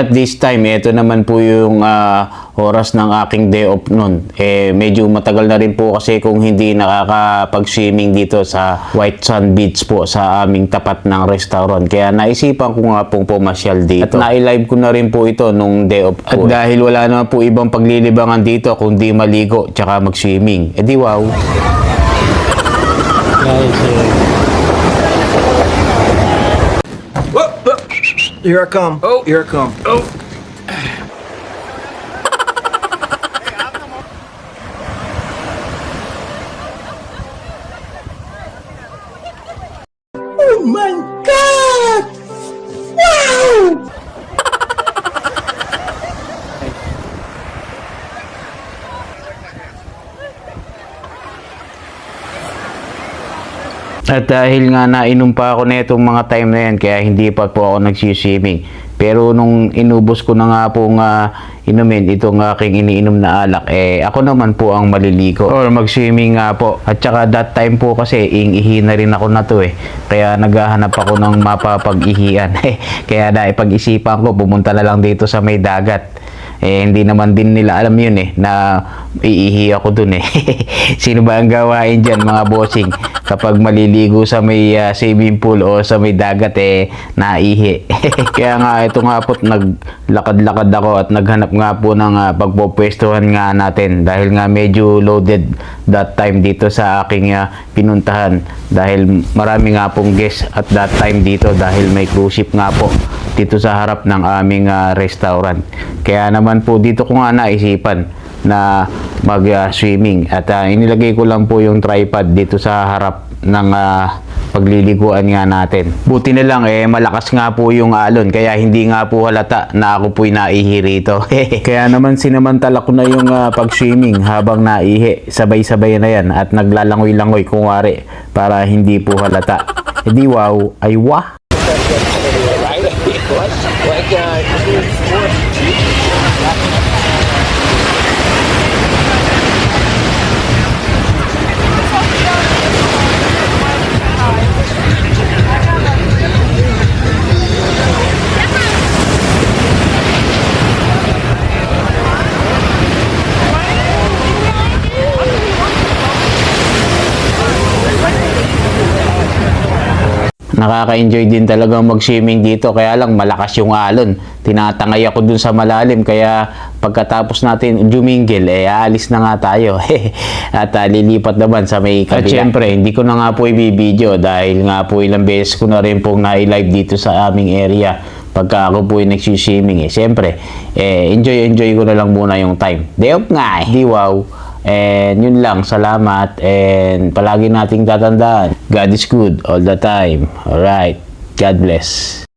At this time, ito naman po yung oras ng aking day off nun. Medyo matagal na rin po kasi kung hindi nakakapag-swimming dito sa White Sand Beach po sa aming tapat ng restaurant. Kaya naisipan ko nga pong pumasyal dito. At na-live ko na rin po ito nung day off ko. At dahil wala naman po ibang paglilibangan dito kundi maligo tsaka mag-swimming. Di wow! Here I come. Oh, here I come. Oh. Oh my God! Wow! At dahil nga nainom pa ako netong mga time na yan, kaya hindi pa po ako nagsiswimming. Pero nung inubos ko na nga pong inumin itong aking iniinom na alak, ako naman po ang maliligo or mag-swimming nga po. At saka that time po kasi ihi na rin ako na to kaya naghahanap ako ng mapapag-ihian. Kaya pag-isipan ko, pumunta na lang dito sa may dagat. Hindi naman din nila alam yun na iihi ako dun Sino ba ang gawain dyan mga bossing kapag maliligo sa may swimming pool o sa may dagat naihi. Kaya nga ito nga po naglakad-lakad ako at naghanap nga po ng pagpupwestuhan nga natin dahil nga medyo loaded that time dito sa aking pinuntahan dahil marami nga pong guest at that time dito dahil may cruise ship nga po dito sa harap ng aming restaurant. Kaya naman po dito ko nga naisipan na mag-swimming at inilagay ko lang po yung tripod dito sa harap ng pagliliguan nga natin. Buti na lang malakas nga po yung alon kaya hindi nga po halata na ako po'y naihi rito. Kaya naman sinamantala ko na yung pag-swimming habang naihi. Sabay-sabay na yan at naglalangoy-langoy kunwari para hindi po halata. Di wow, ay wah! Nakaka-enjoy din talaga mag-swimming dito kaya lang malakas yung alon. Tinatangay ako dun sa malalim kaya pagkatapos natin jumingil aalis na nga tayo. At lilipat naman sa may kabila. At syempre hindi ko na nga po i-video dahil nga po ilang beses ko na rin pong na-live dito sa aming area pagka ako po yung nagsiswimming Syempre enjoy ko na lang muna yung time. Day off nga di wow. And yun lang, salamat and palagi nating tatandaan, God is good all the time. Alright, God bless.